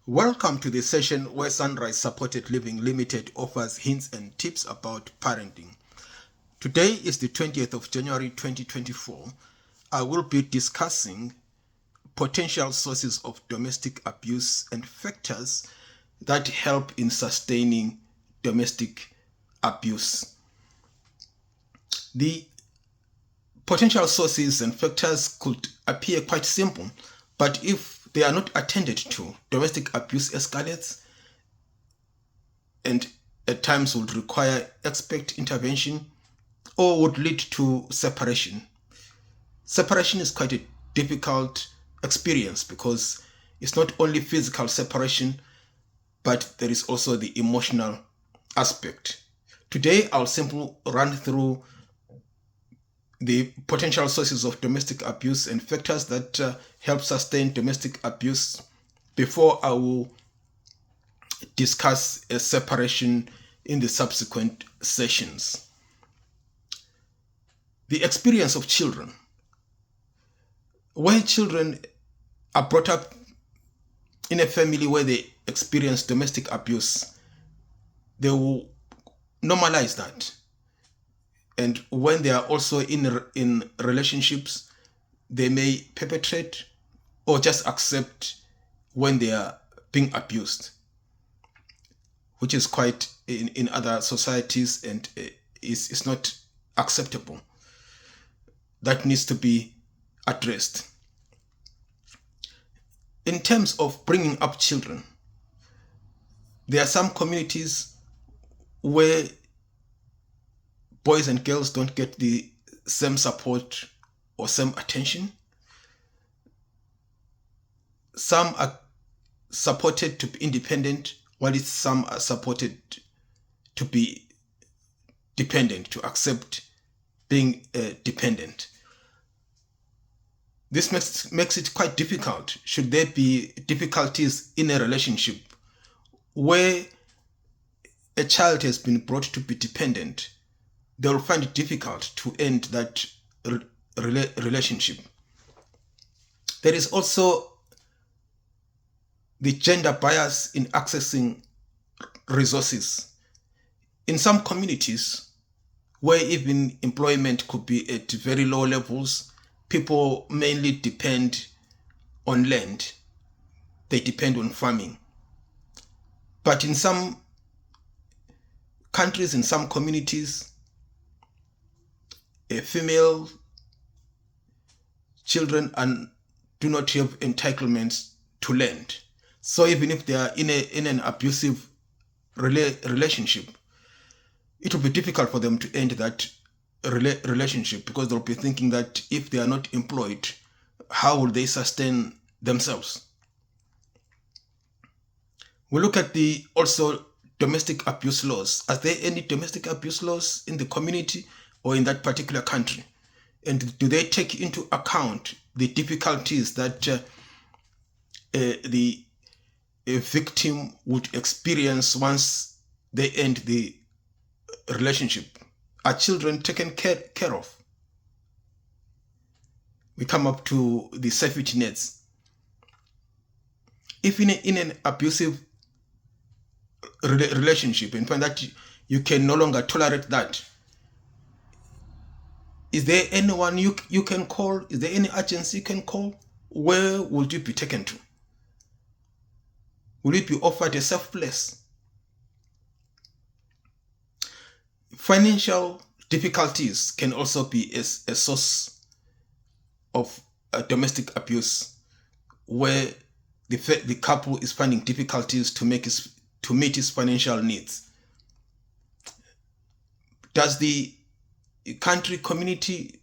Welcome to the session where Sunrise Supported Living Limited offers hints and tips about parenting. Today is the 20th of January 2024. I will be discussing potential sources of domestic abuse and factors that help in sustaining domestic abuse. The potential sources and factors could appear quite simple, but if they are not attended to, domestic abuse escalates and at times would require expert intervention or would lead to separation. Separation is quite a difficult experience because it's not only physical separation, but there is also the emotional aspect. Today, I'll simply run through the potential sources of domestic abuse and factors that help sustain domestic abuse before I will discuss a separation in the subsequent sessions. The experience of children. When children are brought up in a family where they experience domestic abuse, they will normalize that. And when they are also in relationships, they may perpetrate or just accept when they are being abused, which is quite in other societies and is not acceptable. That needs to be addressed. In terms of bringing up children, there are some communities where boys and girls don't get the same support or same attention. Some are supported to be independent, while some are supported to be dependent, to accept being dependent. This makes it quite difficult. Should there be difficulties in a relationship where a child has been brought to be dependent, they will find it difficult to end that relationship. There is also the gender bias in accessing resources. In some communities, where even employment could be at very low levels, people mainly depend on land. They depend on farming. But in some countries, in some communities, female children do not have entitlements to land. So even if they are in an abusive relationship, it will be difficult for them to end that relationship because they'll be thinking that if they are not employed, how will they sustain themselves? We look at the also domestic abuse laws. Are there any domestic abuse laws in the community or in that particular country? And do they take into account the difficulties that the victim would experience once they end the relationship? Are children taken care of? We come up to the safety nets. If in an abusive relationship and find that you can no longer tolerate that, is there anyone you can call? Is there any agency you can call? Where would you be taken to? Will you be offered a safe place? Financial difficulties can also be a source of domestic abuse, where the couple is finding difficulties to meet its financial needs. Does the country community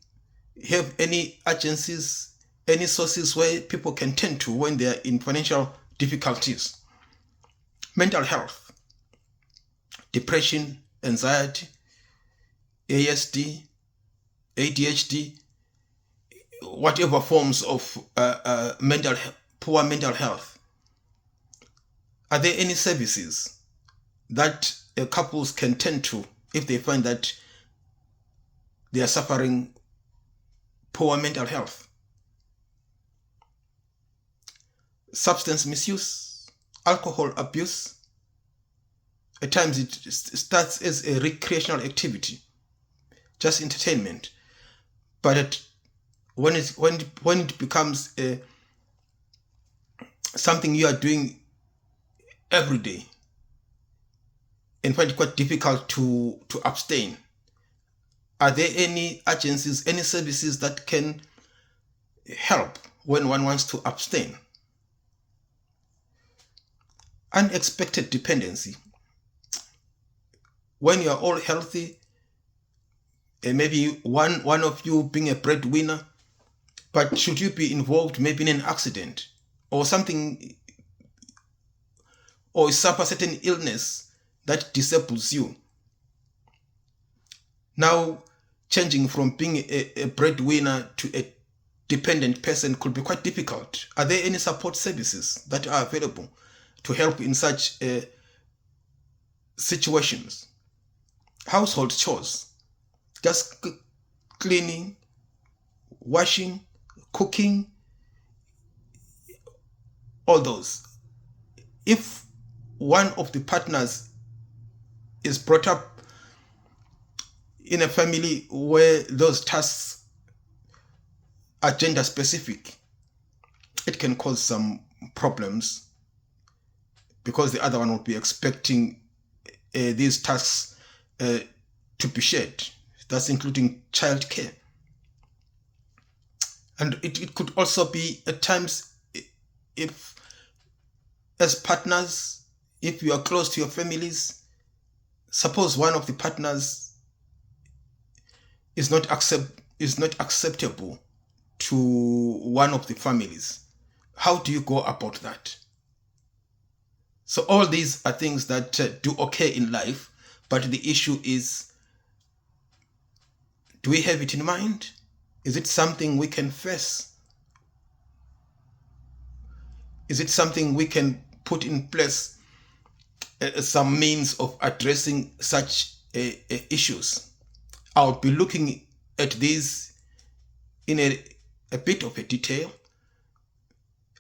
have any agencies, any sources where people can turn to when they are in financial difficulties? Mental health, depression, anxiety, ASD, ADHD, whatever forms of poor mental health. Are there any services that couples can turn to if they find that they are suffering poor mental health? Substance misuse, alcohol abuse. At times it starts as a recreational activity, just entertainment. But when it becomes something you are doing every day, and find it quite difficult to abstain, are there any agencies, any services that can help when one wants to abstain? Unexpected dependency. When you are all healthy, and maybe one of you being a breadwinner, but should you be involved maybe in an accident or something, or suffer certain illness that disables you, now changing from being a breadwinner to a dependent person could be quite difficult. Are there any support services that are available to help in such situations? Household chores, just cleaning, washing, cooking, all those. If one of the partners is brought up in a family where those tasks are gender specific, it can cause some problems, because the other one will be expecting these tasks to be shared. That's including childcare. And it could also be at times, if as partners, if you are close to your families, suppose one of the partners is not acceptable to one of the families, how do you go about that? So all these are things that do occur in life, but the issue is, do we have it in mind? Is it something we can face? Is it something we can put in place some means of addressing such issues? I'll be looking at these in a bit of a detail,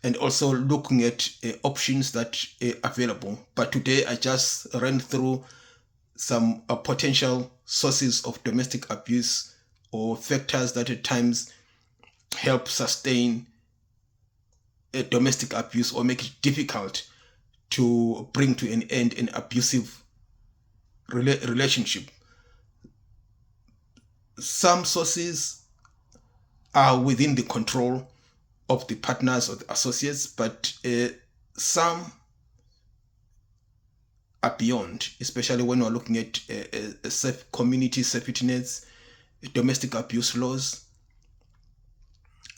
and also looking at options that are available. But today I just ran through some potential sources of domestic abuse, or factors that at times help sustain domestic abuse or make it difficult to bring to an end an abusive relationship. Some sources are within the control of the partners or the associates, but some are beyond, especially when we're looking at community safety nets, domestic abuse laws,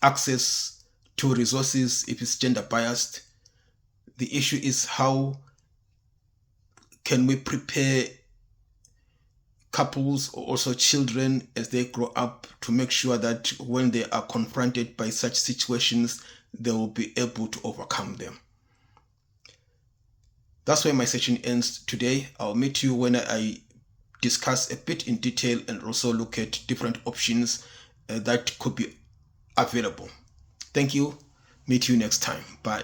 access to resources if it's gender biased. The issue is, how can we prepare couples or also children as they grow up to make sure that when they are confronted by such situations, they will be able to overcome them. That's where my session ends today. I'll meet you when I discuss a bit in detail and also look at different options that could be available. Thank you. Meet you next time. Bye.